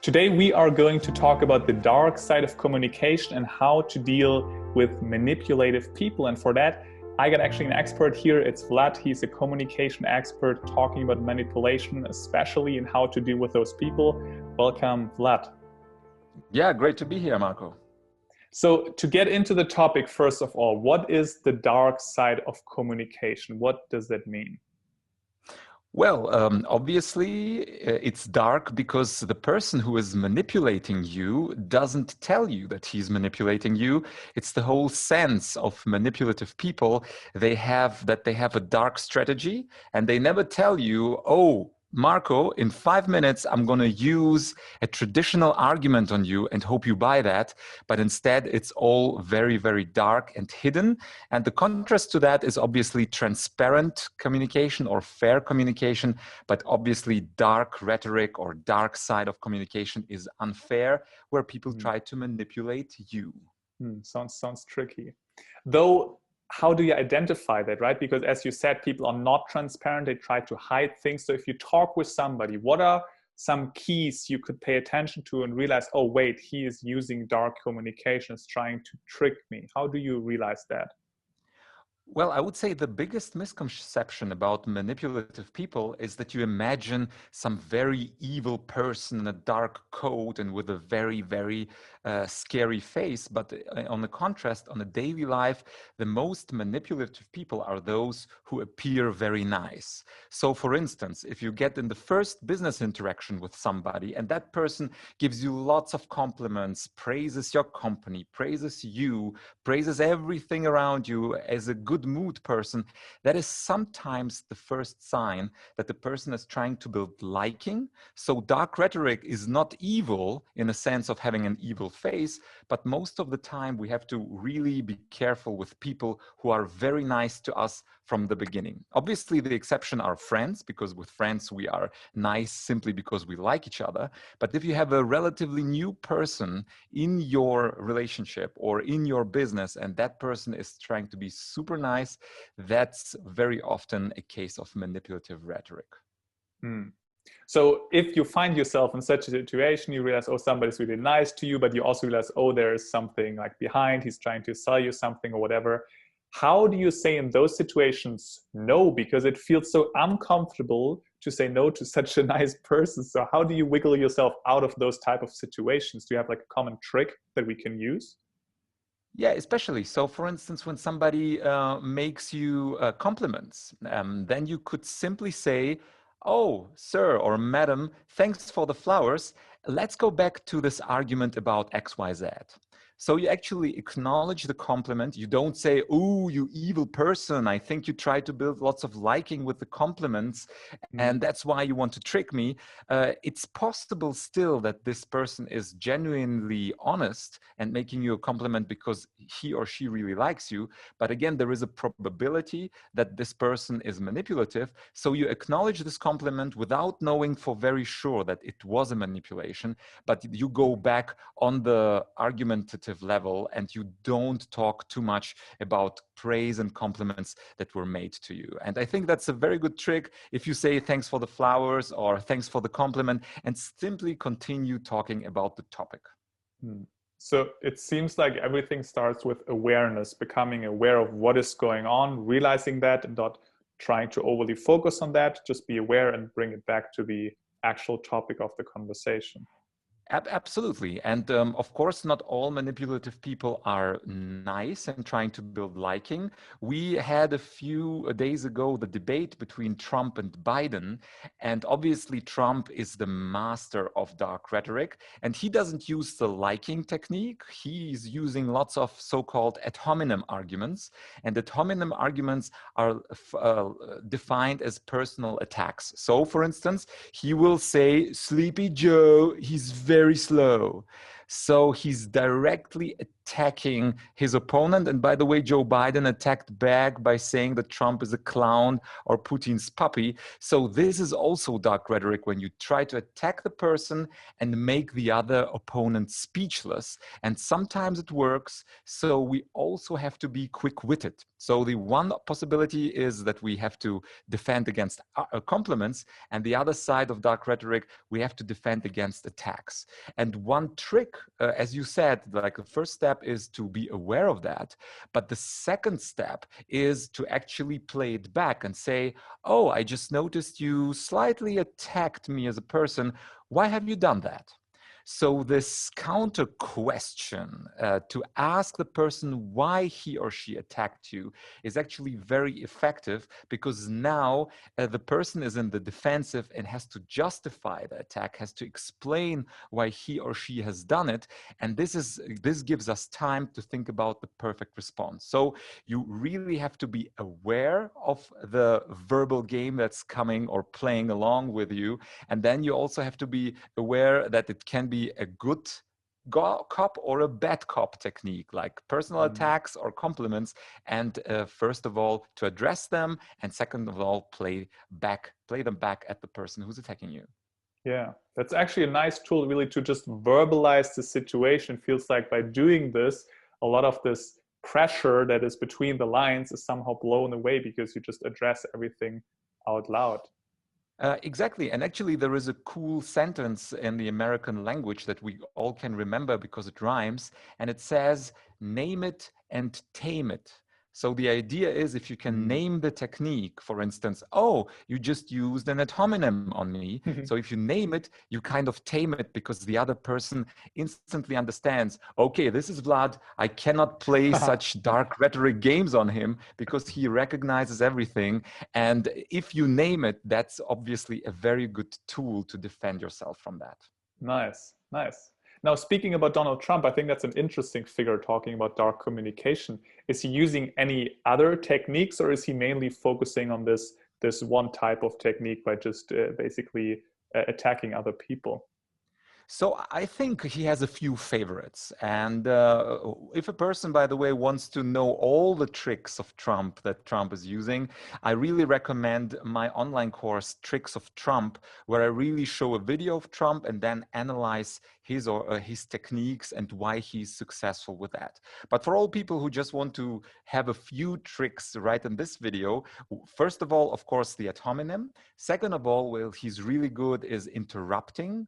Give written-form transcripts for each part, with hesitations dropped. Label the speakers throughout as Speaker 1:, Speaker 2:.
Speaker 1: Today we are going to talk about the dark side of communication and how to deal with manipulative people. And for that, I got actually an expert here. It's Wlad. He's a communication expert talking about manipulation, especially in how to deal with those people. Welcome, Wlad.
Speaker 2: Yeah, great to be here, Marco.
Speaker 1: So to get into the topic, first of all, what is the dark side of communication? What does that mean?
Speaker 2: Well, obviously, it's dark because the person who is manipulating you doesn't tell you that he's manipulating you. It's the whole sense of manipulative people. They have a dark strategy, and they never tell you, oh, Marco, in 5 minutes, I'm going to use a traditional argument on you and hope you buy that. But instead, it's all very, very dark and hidden. And the contrast to that is obviously transparent communication or fair communication. But obviously, dark rhetoric or dark side of communication is unfair, where people try to manipulate you.
Speaker 1: Sounds tricky. Though, how do you identify that, right? Because as you said, people are not transparent. They try to hide things. So if you talk with somebody, what are some keys you could pay attention to and realize, oh, wait, he is using dark communication, is trying to trick me? How do you realize that?
Speaker 2: Well, I would say the biggest misconception about manipulative people is that you imagine some very evil person in a dark coat and with a very, very scary face. But on the contrast, on a daily life, the most manipulative people are those who appear very nice. So, for instance, if you get in the first business interaction with somebody and that person gives you lots of compliments, praises your company, praises you, praises everything around you as a good mood person, that is sometimes the first sign that the person is trying to build liking. So dark rhetoric is not evil in a sense of having an evil face, but most of the time we have to really be careful with people who are very nice to us from the beginning. Obviously, the exception are friends, because with friends we are nice simply because we like each other. But if you have a relatively new person in your relationship or in your business and that person is trying to be super nice, that's very often a case of manipulative rhetoric.
Speaker 1: So if you find yourself in such a situation, you realize, oh, somebody's really nice to you, but you also realize, oh, there's something like behind, he's trying to sell you something or whatever. How do you say in those situations no? Because it feels so uncomfortable to say no to such a nice person. So how do you wiggle yourself out of those type of situations? Do you have like a common trick that we can use?
Speaker 2: Yeah, especially. So, for instance, when somebody makes you compliments, then you could simply say, oh, sir or madam, thanks for the flowers. Let's go back to this argument about XYZ. So you actually acknowledge the compliment. You don't say, oh, you evil person. I think you try to build lots of liking with the compliments, and that's why you want to trick me. It's possible still that this person is genuinely honest and making you a compliment because he or she really likes you. But again, there is a probability that this person is manipulative. So you acknowledge this compliment without knowing for very sure that it was a manipulation, but you go back on the argumentative level and you don't talk too much about praise and compliments that were made to you. And I think that's a very good trick. If you say thanks for the flowers or thanks for the compliment and simply continue talking about the topic.
Speaker 1: So it seems like everything starts with awareness, becoming aware of what is going on, realizing that and not trying to overly focus on that, just be aware and bring it back to the actual topic of the conversation.
Speaker 2: Absolutely. And of course, not all manipulative people are nice and trying to build liking. We had a few days ago the debate between Trump and Biden. And obviously, Trump is the master of dark rhetoric. And he doesn't use the liking technique. He's using lots of so-called ad hominem arguments. And ad hominem arguments are defined as personal attacks. So, for instance, he will say, Sleepy Joe, he's very slow. So he's directly attacking his opponent. And by the way, Joe Biden attacked back by saying that Trump is a clown or Putin's puppy. So this is also dark rhetoric, when you try to attack the person and make the other opponent speechless. And sometimes it works. So we also have to be quick-witted. So the one possibility is that we have to defend against compliments, and the other side of dark rhetoric, we have to defend against attacks. And one trick, as you said, like the first step is to be aware of that. But the second step is to actually play it back and say, oh, I just noticed you slightly attacked me as a person. Why have you done that? So this counter question to ask the person why he or she attacked you is actually very effective, because now the person is in the defensive and has to justify the attack, has to explain why he or she has done it. And this gives us time to think about the perfect response. So you really have to be aware of the verbal game that's coming or playing along with you. And then you also have to be aware that it can be a good cop or a bad cop technique, like personal attacks or compliments. And first of all, to address them, and second of all, play them back at the person who's attacking you.
Speaker 1: Yeah, that's actually a nice tool, really, to just verbalize the situation. Feels like by doing this, a lot of this pressure that is between the lines is somehow blown away, because you just address everything out loud.
Speaker 2: Exactly. And actually, there is a cool sentence in the American language that we all can remember because it rhymes. And it says, name it and tame it. So the idea is, if you can name the technique, for instance, oh, you just used an ad hominem on me. So if you name it, you kind of tame it, because the other person instantly understands, okay, this is Wlad. I cannot play such dark rhetoric games on him, because he recognizes everything. And if you name it, that's obviously a very good tool to defend yourself from that.
Speaker 1: Nice, nice. Now, speaking about Donald Trump, I think that's an interesting figure, talking about dark communication. Is he using any other techniques, or is he mainly focusing on this one type of technique by just basically attacking other people?
Speaker 2: So I think he has a few favorites. And if a person, by the way, wants to know all the tricks of Trump that Trump is using, I really recommend my online course, Tricks of Trump, where I really show a video of Trump and then analyze his techniques and why he's successful with that. But for all people who just want to have a few tricks right in this video, first of all, of course, the ad hominem. Second of all, well, he's really good is interrupting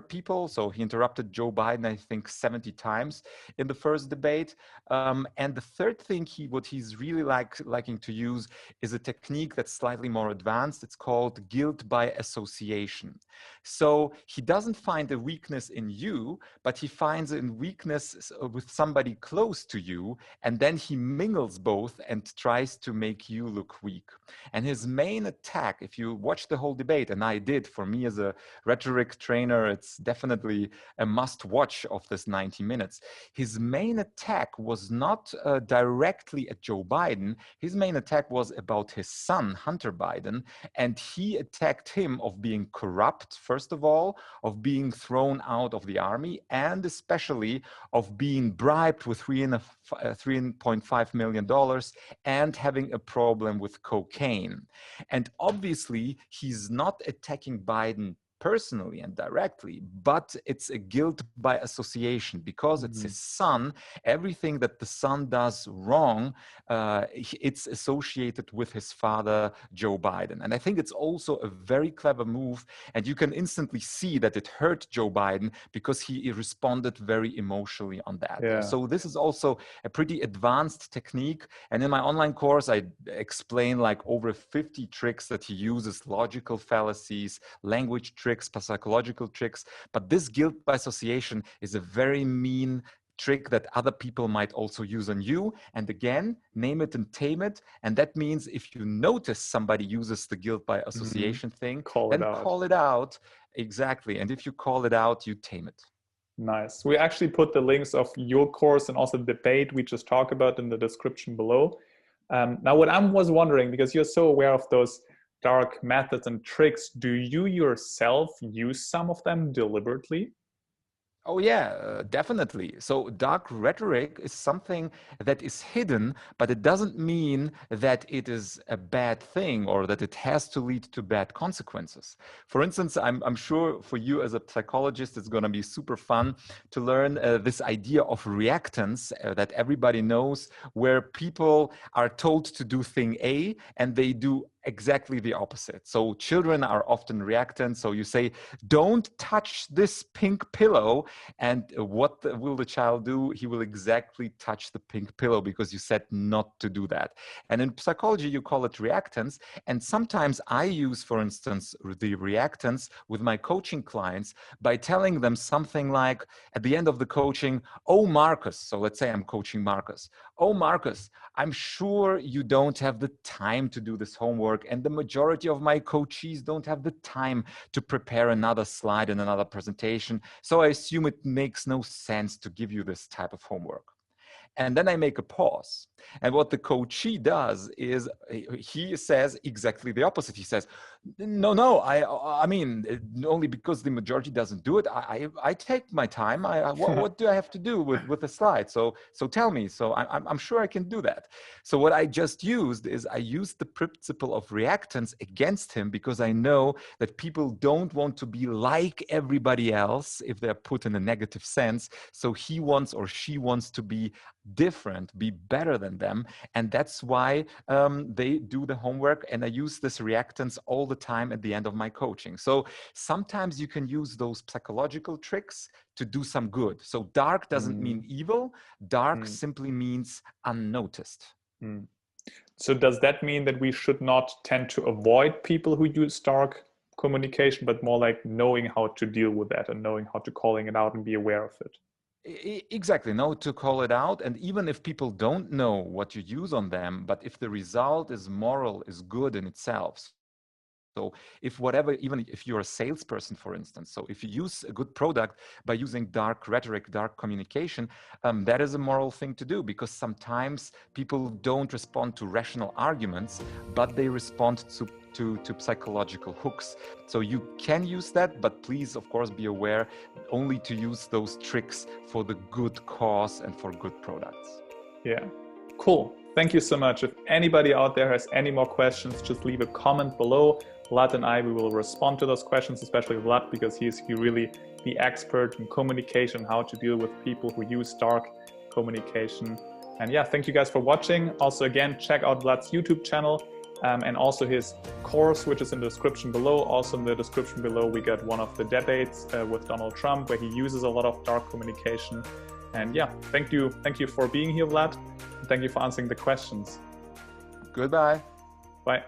Speaker 2: people. So he interrupted Joe Biden, I think, 70 times in the first debate. And the third thing what he's really liking to use is a technique that's slightly more advanced. It's called guilt by association. So he doesn't find a weakness in you, but he finds a weakness with somebody close to you, and then he mingles both and tries to make you look weak. And his main attack, if you watch the whole debate, and I did, for me as a rhetoric trainer, it's definitely a must watch of this 90 minutes. His main attack was not directly at Joe Biden. His main attack was about his son, Hunter Biden, and he attacked him of being corrupt, first of all, of being thrown out of the army, and especially of being bribed with $3.5 million and having a problem with cocaine. And obviously, he's not attacking Biden personally and directly, but it's a guilt by association, because it's his son. Everything that the son does wrong, it's associated with his father, Joe Biden. And I think it's also a very clever move. And you can instantly see that it hurt Joe Biden, because he responded very emotionally on that.
Speaker 1: Yeah.
Speaker 2: So this is also a pretty advanced technique. And in my online course, I explain like over 50 tricks that he uses: logical fallacies, language tricks, psychological tricks. But this guilt by association is a very mean trick that other people might also use on you. And again, name it and tame it. And that means if you notice somebody uses the guilt by association thing, then call it out. Exactly. And if you call it out, you tame it.
Speaker 1: Nice. We actually put the links of your course and also the debate we just talked about in the description below. Now, what I was wondering, because you're so aware of those dark methods and tricks, do you yourself use some of them deliberately?
Speaker 2: Oh yeah, definitely. So dark rhetoric is something that is hidden, but it doesn't mean that it is a bad thing or that it has to lead to bad consequences. For instance, I'm sure for you as a psychologist, it's going to be super fun to learn this idea of reactance that everybody knows, where people are told to do thing A and they do exactly the opposite. So children are often reactant. So you say, don't touch this pink pillow. And what will the child do? He will exactly touch the pink pillow because you said not to do that. And in psychology, you call it reactance. And sometimes I use, for instance, the reactance with my coaching clients by telling them something like, at the end of the coaching, oh, Marcus. So let's say I'm coaching Marcus. Oh, Marcus, I'm sure you don't have the time to do this homework. And the majority of my coachees don't have the time to prepare another slide and another presentation. So I assume it makes no sense to give you this type of homework. And then I make a pause. And what the coachee does is he says exactly the opposite. He says, no, I mean, only because the majority doesn't do it, I take my time. What do I have to do with the slide? So tell me. So I'm sure I can do that. So what I just used is I used the principle of reactance against him because I know that people don't want to be like everybody else if they're put in a negative sense. So he wants or she wants to be different, be better than them. And that's why they do the homework. And I use this reactance all the time at the end of my coaching. So sometimes you can use those psychological tricks to do some good. So dark doesn't mean evil. Dark simply means unnoticed.
Speaker 1: So does that mean that we should not tend to avoid people who use dark communication, but more like knowing how to deal with that and knowing how to calling it out and be aware of it?
Speaker 2: Exactly, know to call it out. And even if people don't know what you use on them, but if the result is moral, is good in itself. So if whatever, even if you're a salesperson, for instance, so if you use a good product by using dark rhetoric, dark communication, that is a moral thing to do, because sometimes people don't respond to rational arguments, but they respond to psychological hooks. So you can use that, but please, of course, be aware only to use those tricks for the good cause and for good products.
Speaker 1: Yeah, cool. Thank you so much. If anybody out there has any more questions, just leave a comment below. Wlad and I, we will respond to those questions, especially Wlad, because he's really the expert in communication, how to deal with people who use dark communication. And yeah, thank you guys for watching. Also, again, check out Wlad's YouTube channel and also his course, which is in the description below. Also in the description below, we got one of the debates with Donald Trump, where he uses a lot of dark communication. And yeah, thank you for being here, Wlad. Thank you for answering the questions.
Speaker 2: Goodbye.
Speaker 1: Bye.